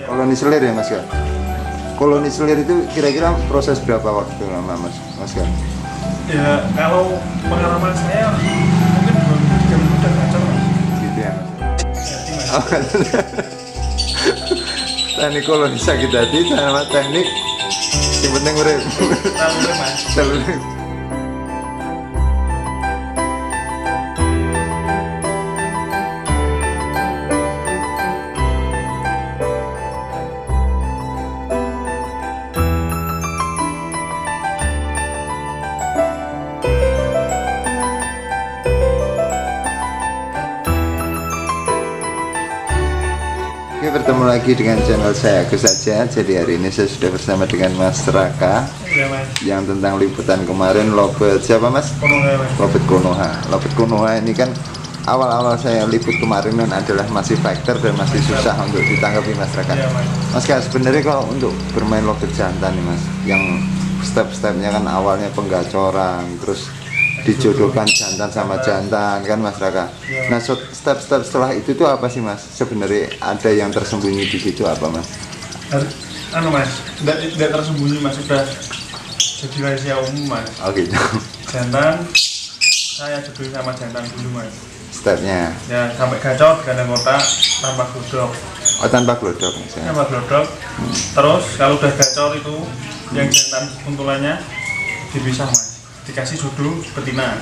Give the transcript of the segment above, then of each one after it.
Koloni selir ya Mas ya? Koloni selir itu kira-kira proses berapa waktu lama Mas ya? Ya kalau pengalaman saya mungkin 2 minggu 3 minggu udah kacau Mas. Gitu ya Mas? Jadi Mas. Oh, teknik koloni sakit hati sama teknik yang penting urip. Terlalu Mas. Oke, bertemu lagi dengan channel saya Agus saja. Jadi hari ini saya sudah bersama dengan Mas Raka Ya Mas. yang tentang liputan kemarin Lobet siapa Mas? Konoha Mas. Lobet Konoha. Lobet Konoha ini kan awal-awal saya liput kemarin kan adalah masih fighter dan masih susah untuk ditanggapi masyarakat. Ya Mas. Mas Kak, sebenarnya kalau untuk bermain lobet jantan nih Mas, yang step-stepnya kan awalnya penggacoran, terus dijodohkan jantan sama jantan kan Mas Raka. Ya. Nah step-step setelah itu tuh apa sih Mas? Sebenarnya ada yang tersembunyi di situ apa Mas? Anu Mas, tidak tersembunyi Mas, sudah jadi rahasia umum Mas. Oh gitu. Jantan saya jodohin sama jantan dulu Mas. Stepnya. Ya sampai gacor di kandang kotak tanpa glodok. Oh tanpa glodok Mas ya. Tanpa glodok. Terus kalau udah gacor itu yang jantan kuntulannya dipisah Mas. Dikasih jodoh betina.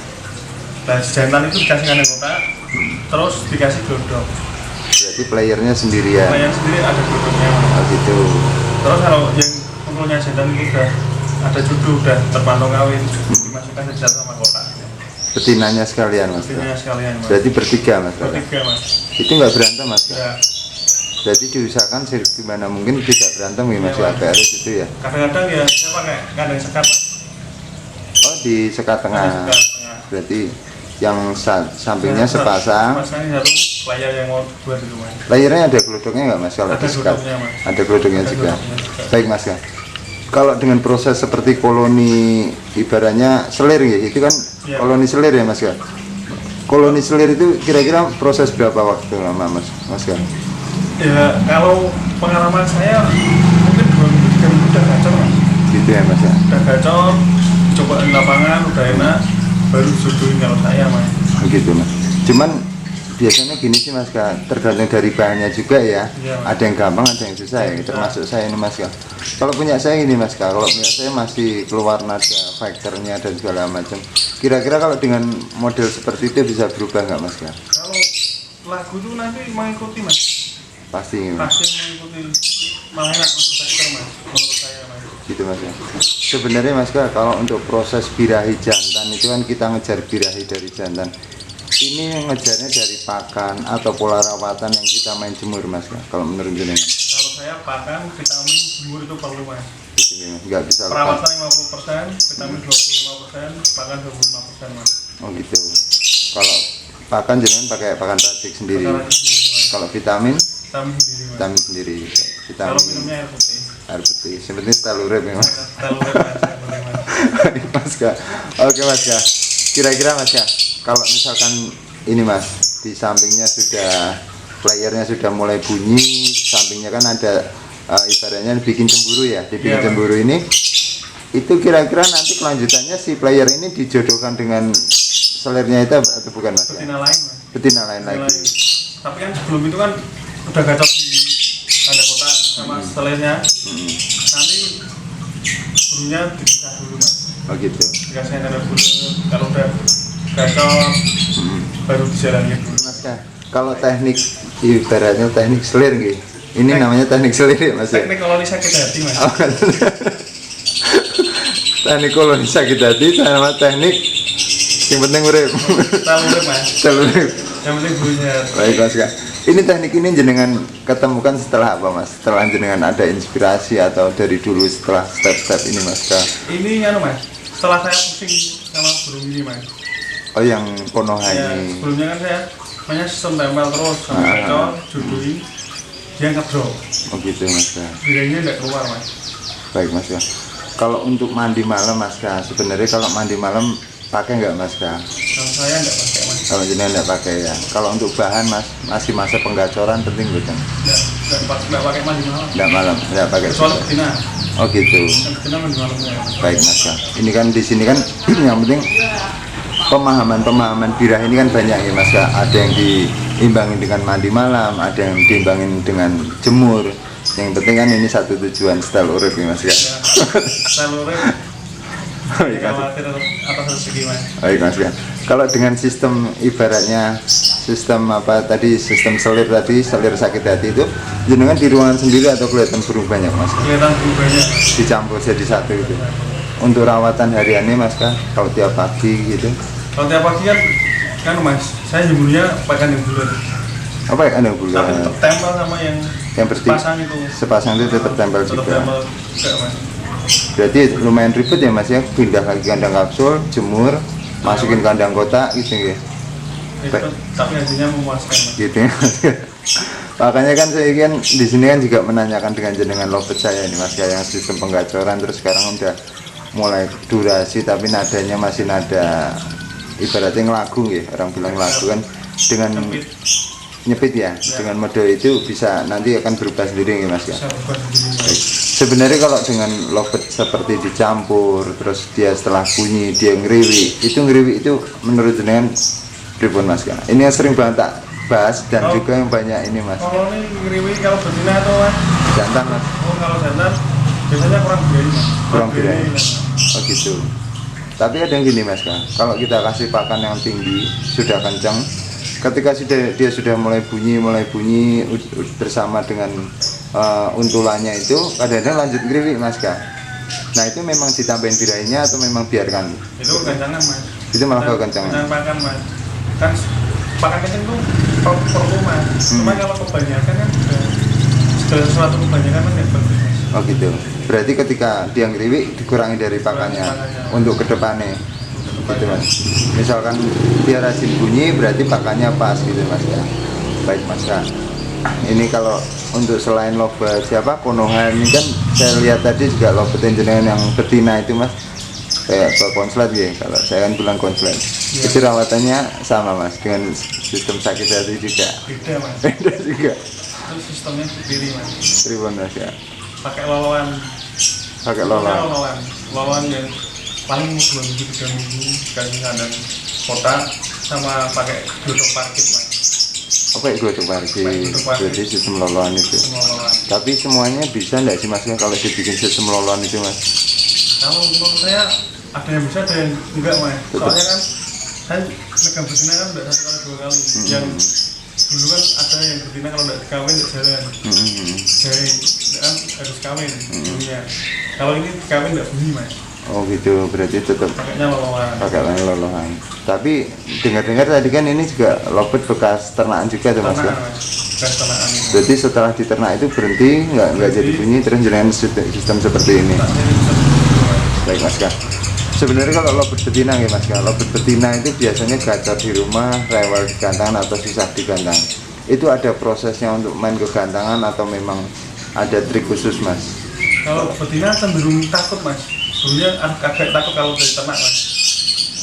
Nah jantan itu dikasih kandang kotak, terus dikasih glodok. Berarti playernya sendirian. Player sendiri ada glodoknya Mas. Oh gitu. Terus kalau yang kuntulannya jantan itu udah ada jodoh, udah terpantau kawin, dimasukkan saja sama kotak. Betinanya sekalian Mas. Betinanya sekalian Mas. Berarti bertiga Mas. Bertiga Mas. Itu nggak berantem Mas? Ya. Jadi diusahakan gimana mungkin tidak berantem ya Mas Ya, ya, APRS itu ya. Kadang-kadang ya saya pakai kandang sekat Mas. Oh di sekat tengah. Kandang sekat tengah. Berarti yang sampingnya Nah, sepasang. pasangnya harus player yang mau buat itu Mas. Layernya ada gelodoknya nggak Mas kalau Ada di sekat? gelodoknya, Mas. Ada gelodoknya Ada juga. gelodoknya juga. Baik Mas ya. Kalau dengan proses seperti koloni ibaratnya selir ya, itu kan Ya. koloni selir ya Mas ya. Koloni selir itu kira-kira proses berapa waktu lama Mas ya? Ya kalau pengalaman saya mungkin 2 minggu 3 minggu udah gacor Mas. Gitu ya Mas ya. Udah gacor, coba lapangan udah enak, baru jodohin kalau saya Mas. Begitu Mas. Cuman biasanya gini sih Mas Kak, tergantung dari bahannya juga ya. Iya, Mas. Ada yang gampang, ada yang susah ya. Termasuk saya ini Mas Kak. Kalau punya saya gini Mas Kak, kalau punya saya masih keluar nada factornya dan segala macam. Kira-kira kalau dengan model seperti itu bisa berubah nggak Mas Kak? Kalau lagu itu nanti mengikuti Mas. Pasti Mas. Pasti mengikuti, malah enak untuk sektor Mas, menurut saya Mas. Gitu Mas ya. Sebenarnya Mas Kak, kalau untuk proses birahi jantan itu kan kita ngejar birahi dari jantan. Ini ngejarnya dari pakan atau pola rawatan yang kita main jemur Mas Kak. Kalau menurut jenengan. Kalau saya pakan, vitamin, jemur itu perlu Mas. Gitu ya, Mas. Nggak bisa lepas. Perawatan 50%, vitamin 25%, pakan 25% Mas. Oh gitu. Kalau pakan jangan pakai pakan racik sendiri. Pakan sendiri Mas. Kalau vitamin, Vitamin sendiri Mas. vitamin sendiri. Kalau Vitamin minumnya air putih. air putih. Sebenarnya telurep ya Mas. Terlalu Mas, yang penting Mas. Mas Kak. Oke Mas Kak. Kira-kira Mas Kak, kalau misalkan ini Mas, di sampingnya sudah playernya sudah mulai bunyi, sampingnya kan ada ibaratnya bikin cemburu ya, dibikin Iya, cemburu ini. Itu kira-kira nanti kelanjutannya si player ini dijodohkan dengan selirnya itu atau bukan Mas? Betina lain Mas. Betina lain Betina lagi. lain. Tapi kan sebelum itu kan udah gacor di kandang kotak sama selirnya. Nanti burunya dipisah dulu Mas. Oh gitu. Dikasih ada bulu, kalau udah gacor baru dijalanin dulu. Mas Kak, kalau teknik ibaratnya teknik selir gitu. Ini namanya teknik selir ya Mas ya? Teknik koloni sakit hati Mas. Oh, teknik koloni sakit hati sama teknik Yang penting urip. Telur mas. Telur urip. Yang penting bulunya. Baik Mas Kak. Ini teknik ini jenengan ketemukan setelah apa Mas? Setelah jenengan ada inspirasi atau dari dulu setelah step-step ini Mas Kak? Ini anu mas, setelah saya pusing sama burung ini mas. Oh yang Konoha Ya, ini. sebelumnya kan saya mainnya sistem tempel terus sama gacor, juduin, dia ngedrop. Oh gitu Mas Kak. Bilangnya nggak keluar mas. Baik Mas Kak. Kalau untuk mandi malam Mas Kak, sebenarnya kalau mandi malam pakai nggak Mas Kak? Kalau saya nggak pakai mas. Kalau jenengan nggak pakai ya. Kalau untuk bahan Mas, masih masa penggacoran penting bukan? Nggak pakai mandi malam. Nggak malam, nggak pakai. Kecuali betina. Oh gitu. Yang betina mandi malam ya. Baik Mas Kak. Ini kan di sini kan yang penting pemahaman birah ini kan banyak ya Mas Kak. Ada yang diimbangi dengan mandi malam, ada yang diimbangin dengan jemur. Yang penting kan ini satu tujuan style urip ya Mas Kak. Ya, telurnya Baik Mas. khawatir atas rezeki mas. Baik Mas Kak. Kalau dengan sistem ibaratnya sistem apa tadi sistem selir tadi selir sakit hati itu jenengan di ruangan sendiri atau kelihatan burung banyak Mas? Kelihatan berubahnya mas. Dicampur jadi satu itu. Untuk rawatan hariannya Mas Kak, kalau tiap pagi gitu. Kalau tiap pagi kan mas, saya jemurnya pakai yang bulat. Apa ya Anda Tapi bulan? tetap tempel sama yang pasang itu. Sepasang itu tetap tempel Tetap juga. tempel juga mas. Berarti lumayan ribet ya Mas ya, pindah lagi kandang kapsul, jemur, masukin kandang kotak gitu ya. Itu, tapi hasilnya memuaskan mas. Gitu ya Mas. Makanya kan saya kan di sini kan juga menanyakan dengan jenengan lovebird saya ini Mas ya, yang sistem penggacoran terus sekarang udah mulai durasi tapi nadanya masih nada ibaratnya ngelagu ya, orang bilang ngelagu kan dengan nyepit ya, dengan mode itu bisa nanti akan berubah sendiri ya Mas ya. Bisa berubah sendiri mas. Sebenarnya kalau dengan lovebird seperti dicampur terus dia setelah bunyi dia ngeriwi itu menurut jenengan pripun Mas Kak? Ini yang sering banget tak bahas dan juga yang banyak ini Mas. Kalau ini ngeriwi kalau betina atau mas? Jantan Mas. Oh kalau jantan biasanya kurang biaya mas. Kurang biaya. Mas. Oh gitu. Tapi ada yang gini Mas Kak, kalau kita kasih pakan yang tinggi sudah kencang, ketika dia sudah mulai bunyi bersama dengan untulannya itu kadang-kadang lanjut ngeriwik Mas Kak. Nah itu memang ditambahin birahinya atau memang biarkan? Itu kencangan mas. Itu malah kekencangan. Dengan pakan mas. Kan pakan kencang tuh perlu mas. Cuma kalau kebanyakan kan segala sesuatu kebanyakan kan nggak bagus mas. Oh gitu. Berarti ketika dia ngeriwik dikurangi dari pakannya untuk kedepannya. Gitu Mas. Misalkan dia rajin bunyi berarti pakannya pas gitu Mas ya. Baik Mas Kak. Ini kalau untuk selain lovebird siapa Konoha ini kan saya lihat tadi juga lovebird jenengan yang betina itu Mas. Kayak konslet ya, kalau saya kan bilang konslet. Ya. Itu rawatannya sama Mas dengan sistem sakit hati juga. Beda mas. Beda juga. Itu sistemnya sendiri mas. Tribun Mas ya. Pakai loloan. Pakai lola. Loloan yang paling 2 minggu 3 minggu kasih kandang kotak sama pakai glodok parkit mas. Apa ya glodok parkit? Jadi sistem loloan itu. Semua loloan. Tapi semuanya bisa enggak sih Mas ya kalau dibikin sistem loloan itu Mas? Kalau menurut saya ada yang bisa ada yang enggak mas. Soalnya kan saya megang betina kan udah 1 kali 2 kali. Yang dulu kan ada yang betina kalau nggak dikawin nggak jalan. Jadi kan harus kawin dulunya. Kalau ini dikawin nggak bunyi mas. Oh gitu, berarti tetap Pakainya loloan. pakai lolohan. Tapi dengar-dengar tadi kan ini juga lovebird bekas ternakan juga tuh Mas ya? Ternakan mas. Bekas ternakan ini. Berarti setelah diternak itu berhenti nggak jadi bunyi terus jalan sistem seperti ini. Tak saya bisa begitu, mas. Baik Mas Kak. Sebenarnya kalau lovebird betina ya Mas Kak, lovebird betina itu biasanya gacor di rumah, rewel di gantangan atau susah di gantang. Itu ada prosesnya untuk main ke gantangan atau memang ada trik khusus Mas? Kalau betina cenderung takut mas. Dulunya agak takut kalau dari ternak mas.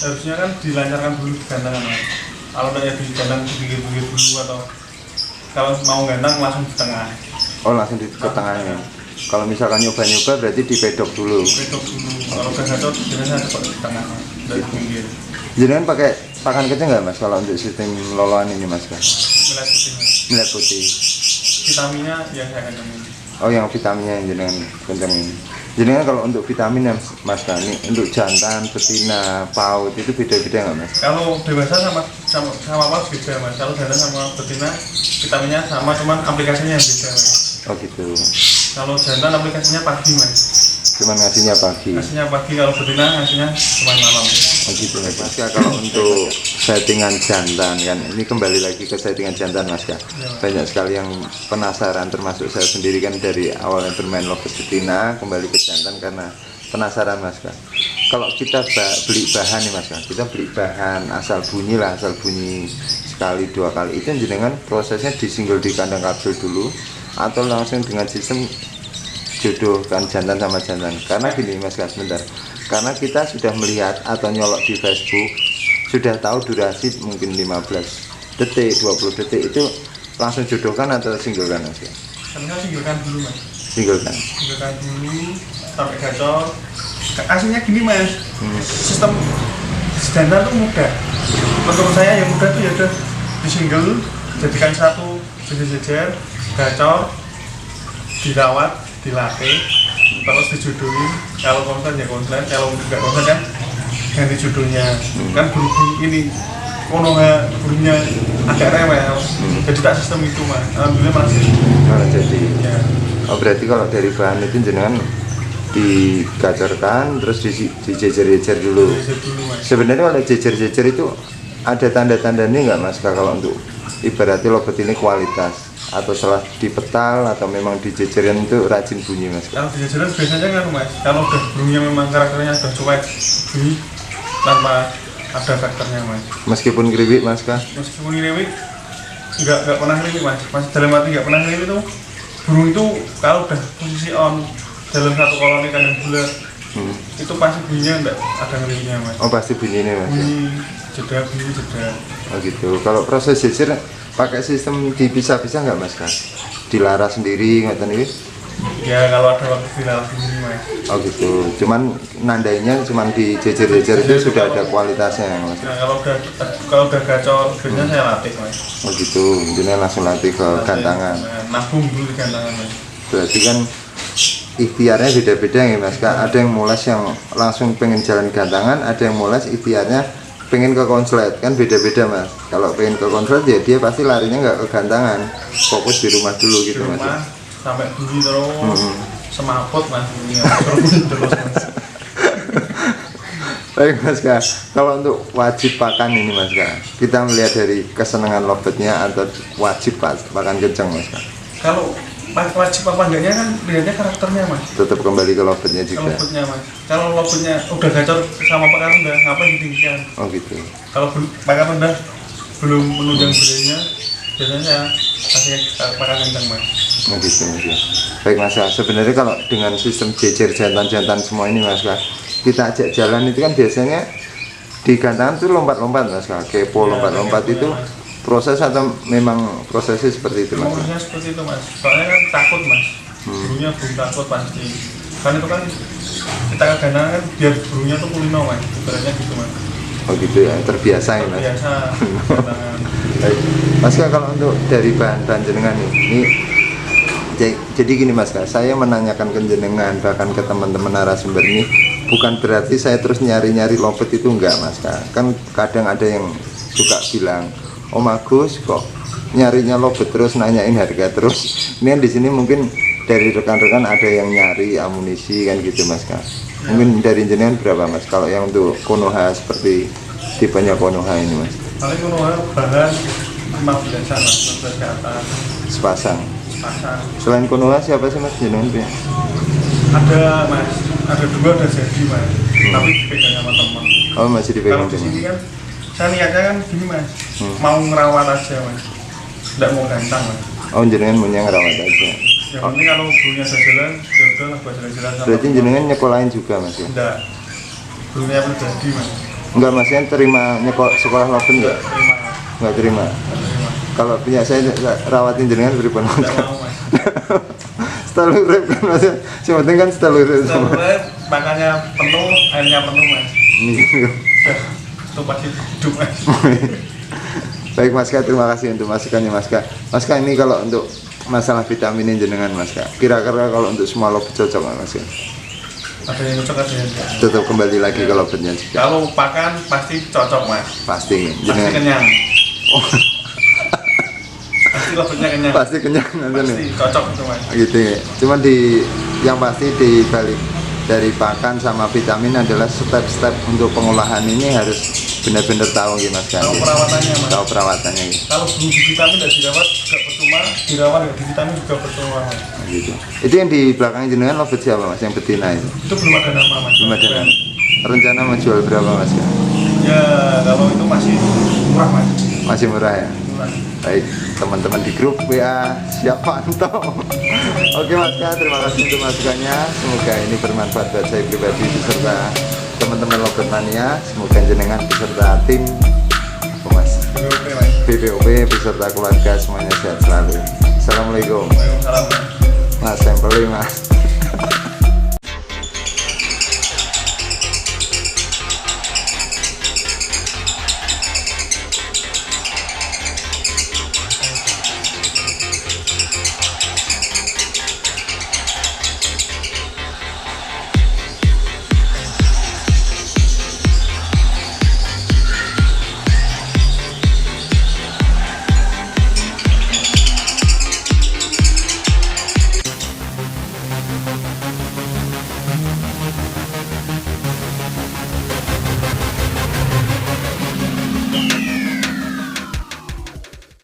Harusnya kan dilancarkan dulu di gantangan mas. Kalau udah ya di gantang di pinggir-pinggir dulu atau kalau mau gantang langsung di tengah. Oh langsung di ke tengahnya. Kalau misalkan nyoba-nyoba berarti di pedok dulu. Pedok dulu. Kalau udah gacor biasanya ada di tengah mas. Dari pinggir. Jangan pakai pakan kecil nggak Mas kalau untuk sistem loloan ini Mas Kak? Milet putih mas. Milet putih. Vitaminnya yang saya kandangin. Oh yang vitaminnya yang jenengan kencengin. Jenengan kalau untuk vitamin ya Mas Kak, ini untuk jantan, betina, paut itu beda-beda nggak Mas? Kalau dewasa sama paus beda mas. Kalau jantan sama betina vitaminnya sama, cuman aplikasinya yang beda mas. Oh gitu. Kalau jantan aplikasinya pagi mas. Cuman ngasihnya pagi. Ngasihnya pagi, kalau betina ngasihnya cuma malam. gitu Mas. Kalau untuk settingan jantan kan, ini kembali lagi ke settingan jantan Mas Kak. Banyak sekali yang penasaran, termasuk saya sendiri kan dari awalnya bermain lovebird betina kembali ke jantan karena penasaran Mas Kak. Kalau kita beli bahan nih Mas Kak, kita beli bahan asal bunyi lah, asal bunyi sekali dua kali itu jenengan prosesnya disingle di kandang kapsul dulu atau langsung dengan sistem jodohkan jantan sama jantan. Karena gini Mas Kak, sebentar, karena kita sudah melihat atau nyolok di Facebook, sudah tahu durasi mungkin 15 detik 20 detik itu langsung jodohkan atau singlekan Mas Kak? Karena singlekan dulu Mas, Singlekan dulu sampai gacor. Aslinya gini Mas, sistem jantan tuh mudah. Menurut saya yang mudah tuh ya udah di single, jadikan satu jejer-jejer, gacor, dirawat, dilatih, terus dijodohin. Kalau konsen ya konsen, kalau nggak konsen kan ganti jodohnya. Kan berhubung ini konoha burungnya agak rewel, jadi tak sistem itu Mas. Alhamdulillah masih. Oh, jadi Ya. oh berarti kalau dari bahan itu jenengan digacorkan terus dijejer-jejer dulu. Jejer dulu Mas. Sebenarnya kalau jejer-jejer itu ada tanda-tandanya nggak Mas Kak, kalau untuk ibaratnya lovebird ini kualitas atau salah dipetal atau memang dijejerin itu rajin bunyi Mas Kak? Kalau dijejerin biasanya kan Mas, kalau udah burungnya memang karakternya udah cuek, bunyi tanpa ada faktornya Mas. Meskipun kriwik Mas Kak? Meskipun ini nggak pernah kriwik Mas dalam arti nggak pernah kriwik itu burung itu kalau udah posisi on dalam satu koloni kandang bulat itu pasti bunyinya nggak ada kriwiknya Mas. Oh pasti bunyi ini Mas? Bunyi jeda. Oh gitu. Kalau proses jejer pakai sistem dipisah-pisah nggak Mas Kak? Dilaras sendiri nggak tahu nih? Ya kalau ada waktu dilarang sendiri Mas. Oh gitu. Cuman nandainya cuman di jejer-jejer itu sudah ada kualitasnya Mas. Nah kalau udah gacor biasanya saya latih Mas. Oh gitu. Jadi langsung latih ke gantangan. Nabung dulu di gantangan Mas. Berarti kan ikhtiarnya beda-beda ya Mas Kak. Ada yang mulas yang langsung pengen jalan gantangan, ada yang mulas ikhtiarnya pengen ke konslet, kan beda-beda Mas. Kalau pengen ke konslet ya dia pasti larinya nggak ke gantangan, fokus di rumah dulu gitu Di Mas. rumah sampai bunyi terus semaput Mas bunyi terus Mas. Baik Mas Kak, kalau untuk wajib pakan ini Mas Kak, kita melihat dari kesenangan lovebird-nya atau wajib pakan kenceng Mas Kak? Kalau wajib apa enggaknya kan lihatnya karakternya Mas. Tetap kembali ke lovebird-nya Kalau juga. lovebird-nya Mas, kalau lovebird-nya udah gacor sama pakan rendah ngapain ditinggikan? Oh gitu. Kalau pakan rendah belum menunjang budayanya biasanya kasih pakan kencang Mas. Oh gitu Mas Kak. Baik Mas Kak, sebenarnya kalau dengan sistem jejer jantan-jantan semua ini Mas Kak, kita ajak jalan itu kan biasanya di gantangan tuh lompat-lompat Mas Kak, kepo lompat-lompat itu proses atau memang prosesnya seperti itu Mas? Prosesnya seperti itu Mas, soalnya kan takut Mas, burungnya belum takut pasti. Kan itu kan kita ke gantangan kan biar burungnya tuh kulino Mas, ibaratnya gitu Mas. Oh gitu ya, terbiasa ya Mas? Biasa gantangan. Baik. Mas Kak, kalau untuk dari bahan-bahan jenengan ini jadi gini Mas Kak, saya menanyakan ke jenengan bahkan ke teman-teman narasumber ini bukan berarti saya terus nyari-nyari lovebird itu enggak Mas Kak. Kan kadang ada yang suka bilang, Om Agus kok nyarinya lovebird terus nanyain harga terus. Ini kan di sini mungkin dari rekan-rekan ada yang nyari amunisi kan gitu Mas Kak. Mungkin dari jenengan berapa Mas kalau yang untuk Konoha seperti tipenya Konoha ini Mas? Paling Konoha bahan 15-an Mas, 15 ke atas. Sepasang. Pasang. Selain Konoha siapa sih Mas jenengan punya? Ada Mas, ada dua udah jadi Mas, tapi dipegang sama teman. Oh masih dipegang Kalau di teman. sini kan saya niatnya kan gini Mas, mau ngerawat aja Mas, nggak mau gantang Mas. Oh jenengan punya ngerawat aja. Yang penting kalau burungnya jalan, ya udah lah buat jalan-jalan sama. Berarti jenengan nyekolahin juga Mas ya? Enggak, burungnya pribadi Mas. Enggak Mas, yang terima sekolah lovebird enggak? Terima Mas, Enggak terima. terima. Kalau punya saya rawatin jenengan beri Nggak penonton. mau Mas. Setelah urip kan Mas. Yang penting kan setelah urip. Sebenarnya makannya penuh, airnya penuh Mas. Ya, itu pasti hidup Mas. Baik Mas Kak, terima kasih untuk masukannya Mas Kak. Mas Kak, ini kalau untuk masalah vitamin jenengan Mas Kak, kira-kira kalau untuk semua lovebird cocok nggak Mas Kak? Ada yang cocok, ada yang enggak. Tetap kembali lagi ke lovebird-nya juga. Kalau pakan pasti cocok Mas. Pasti Pasti jenengan. kenyang. Oh, Pasti lovebird-nya kenyang. pasti kenyang nanti Pasti nih. cocok itu Mas. Gitu ya. Cuman di yang pasti di balik dari pakan sama vitamin adalah step-step untuk pengolahan ini harus benar-benar tahu ya Mas kan. Tahu perawatannya Mas. Tahu perawatannya ya. Kalau belum di vitamin dan dirawat juga percuma, dirawat dan di vitamin juga percuma Mas. Gitu. Itu yang di belakang jenengan lovebird siapa Mas? Yang betina itu? Itu belum ada nama Mas. Belum ada nama. Rencana menjual berapa Mas? Ya kalau itu masih murah Mas. Masih murah ya? Murah. Baik, teman-teman di grup WA siap pantau. Oke Mas Kak, terima kasih untuk masukannya. Semoga ini bermanfaat buat saya pribadi beserta teman-teman lovebird mania. Semoga jenengan beserta tim Mas Oke Mas. BPOP beserta keluarga semuanya sehat selalu. Assalamualaikum. Waalaikumsalam. Mas sampelnya Mas.